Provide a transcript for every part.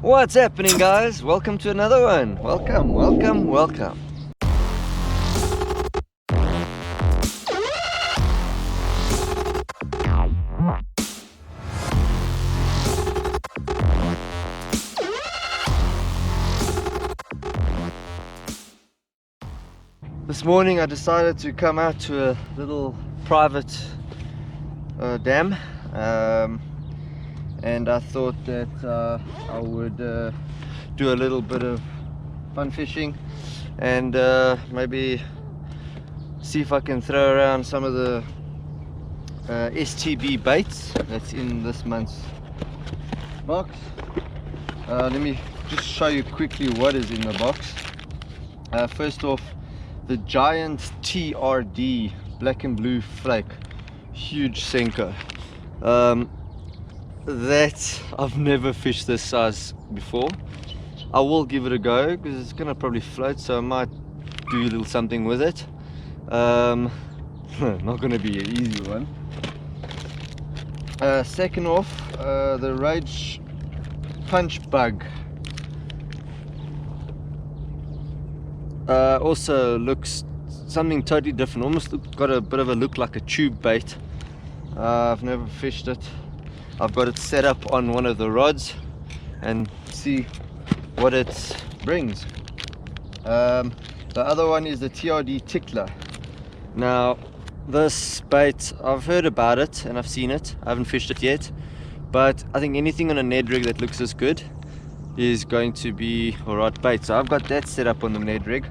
What's happening, guys? Welcome to another one. Welcome. This morning I decided to come out to a little private dam, and I thought that I would do a little bit of fun fishing and maybe see if I can throw around some of the STB baits that's in this month's box. Let me just show you quickly what is in the box. First off, the giant TRD black and blue flake, huge sinker. That I've never fished this size before. I will give it a go because it's gonna probably float, so I might do a little something with it. Not gonna be an easy one. Second off, the Rage punch bug. Also looks something totally different, almost got a bit of a look like a tube bait. I've never fished it. I've got it set up on one of the rods and see what it brings. The other one is the TRD tickler. Now this bait, I've heard about it and I've seen it. I haven't fished it yet, but I think anything on a Ned rig that looks this good is going to be alright bait. So I've got that set up on the Ned rig.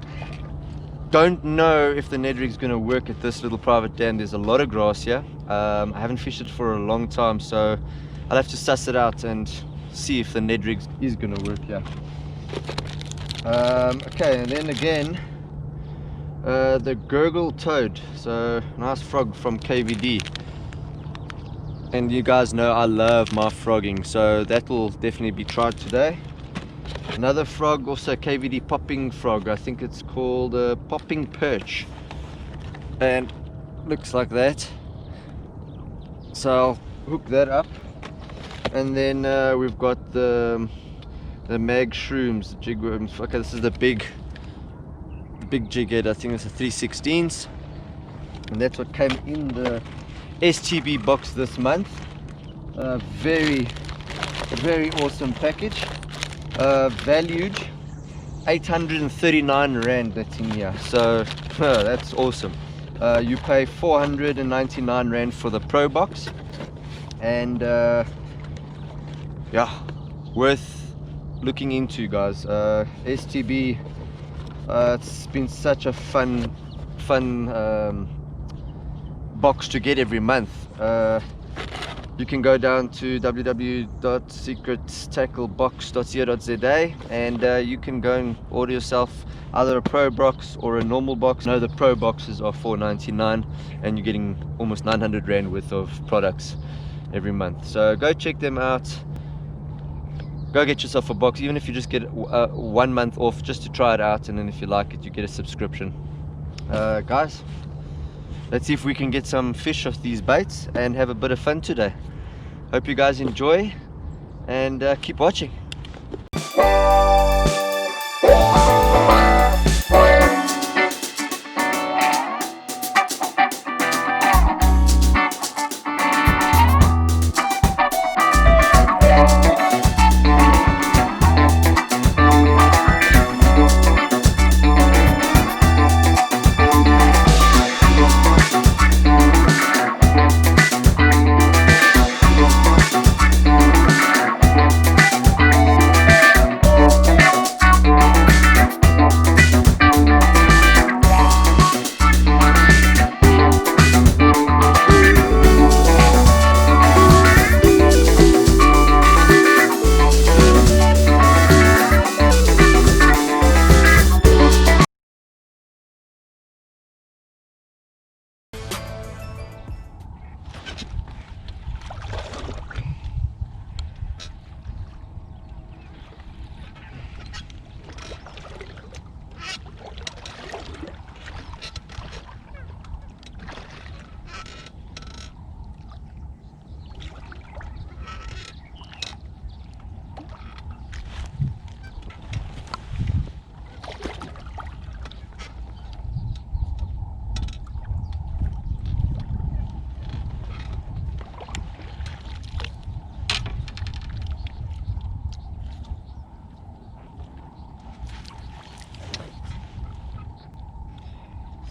Don't know if the Ned rig is going to work at this little private dam. There's a lot of grass here. I haven't fished it for a long time, so I'll have to suss it out and see if the Ned rig is going to work here. Okay, and then again, the gurgle toad. So nice frog from KVD, and you guys know I love my frogging, so that will definitely be tried today. Another frog, also KVD popping frog. I think it's called a popping perch, and looks like that. So I'll hook that up, and then we've got the mag shrooms, the jig worms. Okay, this is the big jig head. I think it's a 3/16, and that's what came in the STB box this month. Very awesome package. Valued 839 Rand, that's in here, so that's awesome. You pay 499 Rand for the Pro box, and yeah, worth looking into, guys. STB, it's been such a fun box to get every month. You can go down to www.secrettacklebox.co.za and you can go and order yourself either a Pro box or a normal box. No, the Pro boxes are 499 and you're getting almost 900 Rand worth of products every month. So go check them out. Go get yourself a box, even if you just get 1 month off just to try it out, and then if you like it, you get a subscription. Guys, let's see if we can get some fish off these baits and have a bit of fun today. Hope you guys enjoy, and keep watching.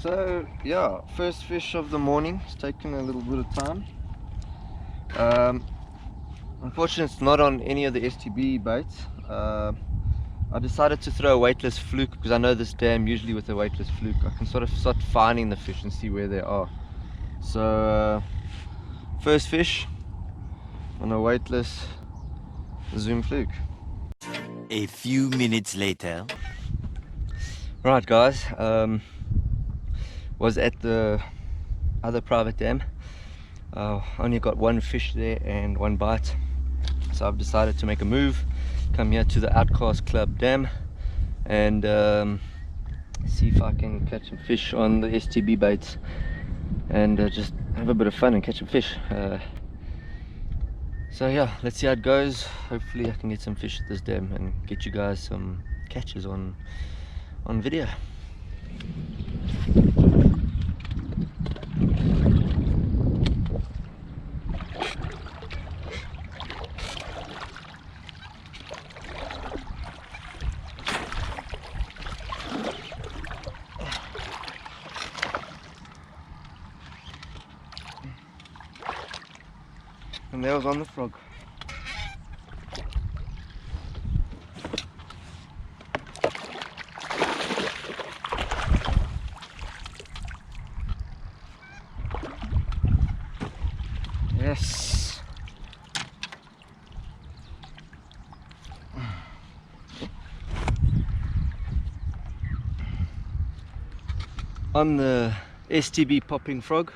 So yeah, first fish of the morning. It's taken a little bit of time. Unfortunately it's not on any of the STB baits. I decided to throw a weightless fluke because I know this dam, usually with a weightless fluke I can sort of start finding the fish and see where they are. So first fish on a weightless zoom fluke. A few minutes later. Right guys, was at the other private dam. Only got one fish there and one bite, so I've decided to make a move, come here to the Outcasts Club dam and see if I can catch some fish on the STB baits and just have a bit of fun and catch some fish. So yeah, let's see how it goes. Hopefully I can get some fish at this dam and get you guys some catches on video. And there was on the frog. Yes. On the STB popping frog.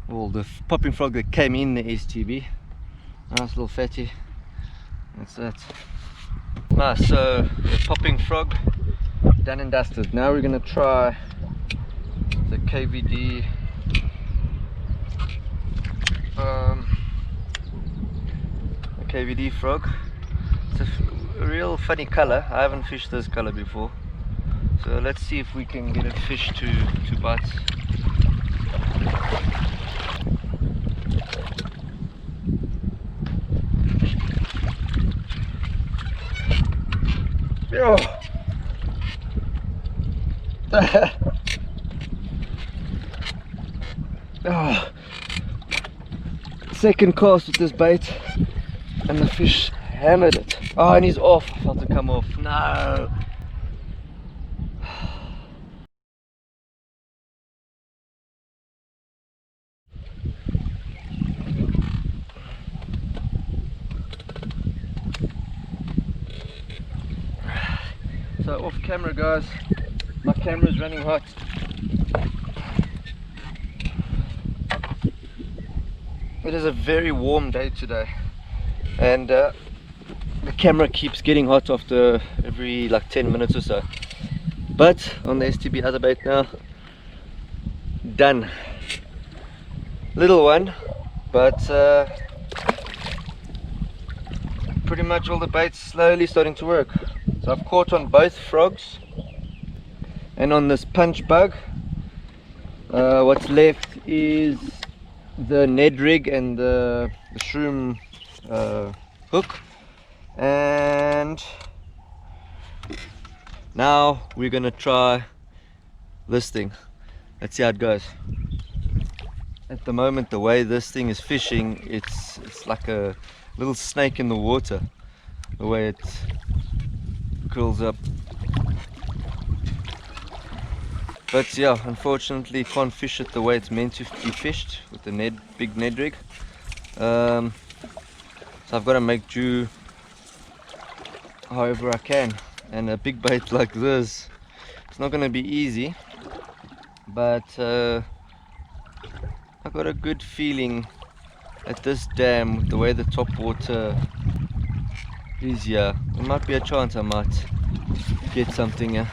Well, the popping frog that came in the STB. Nice little fatty. That's that. Nice, so the popping frog done and dusted. Now we're gonna try the KVD frog. It's a real funny color. I haven't fished this color before. So let's see if we can get a fish to bite. Oh. Oh. Second cast with this bait and the fish hammered it. Oh, and he's off. I felt it come off. No. So off camera guys, my camera's running hot. It is a very warm day today and the camera keeps getting hot after every like 10 minutes or so. But on the STB other bait now, done. Little one, but pretty much all the baits slowly starting to work. So I've caught on both frogs and on this punch bug. What's left is the Ned rig and the shroom hook, and now we're gonna try this thing. Let's see how it goes. At the moment, the way this thing is fishing, it's like a little snake in the water, the way it curls up. But yeah, unfortunately can't fish it the way it's meant to be fished with the big Ned rig. So I've got to make do however I can, and a big bait like this, it's not going to be easy, but I've got a good feeling at this dam with the way the top water is here. There might be a chance I might get something here.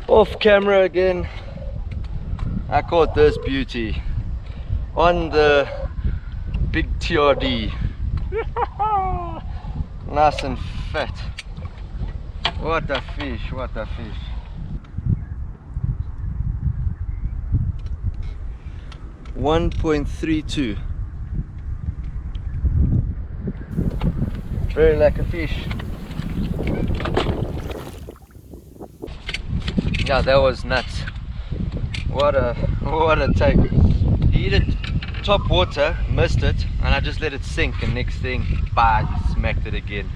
Off camera again, I caught this beauty on the big TRD. Nice and fat. What a fish, what a fish. $1.32. Very like a fish. yeah, that was nuts. What a take. He hit it top water, missed it, and I just let it sink, and next thing, bah, he smacked it again.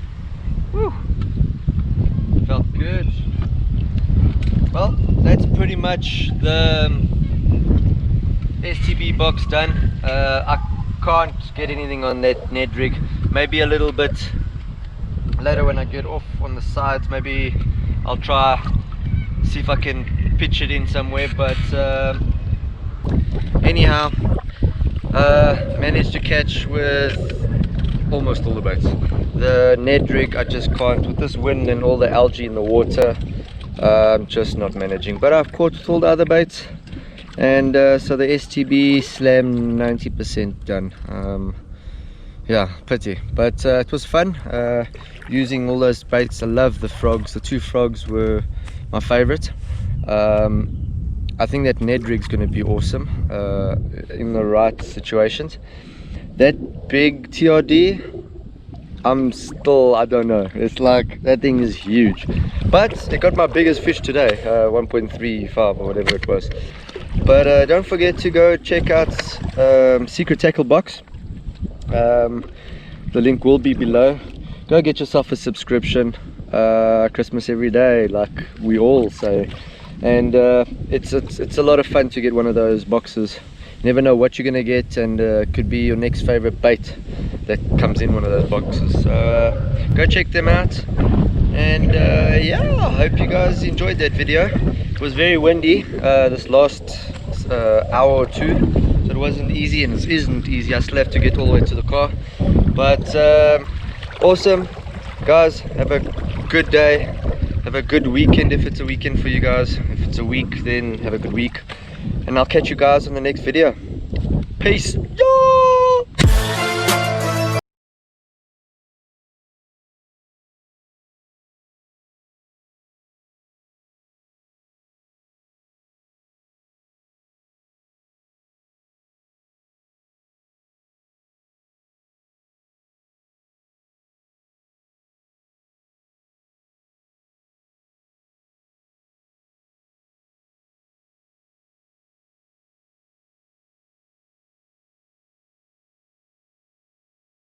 Woo! Felt good. Well, that's pretty much the STB box done. I can't get anything on that Ned rig. Maybe a little bit later when I get off on the sides. Maybe I'll try see if I can pitch it in somewhere. But anyhow, managed to catch with almost all the baits. The Ned rig I just can't, with this wind and all the algae in the water. I'm just not managing, but I've caught with all the other baits, and so the STB slam 90% done. Yeah, pity, but it was fun using all those baits. I love the frogs. The 2 frogs were my favorite. I think that Ned rig's going to be awesome in the right situations. That big TRD, I don't know, it's like, that thing is huge, but it got my biggest fish today, 1.35 or whatever it was. But don't forget to go check out Secret Tackle Box. The link will be below. Go get yourself a subscription. Christmas every day, like we all say, and it's a lot of fun to get one of those boxes. You never know what you're gonna get, and it could be your next favorite bait that comes in one of those boxes. So go check them out, and yeah, I hope you guys enjoyed that video. It was very windy this last hour or two, so it wasn't easy, and it isn't easy. I still have to get all the way to the car, but awesome guys. Have a good day, have a good weekend if it's a weekend for you guys. If it's a week, then have a good week, and I'll catch you guys in the next video. Peace. Yo!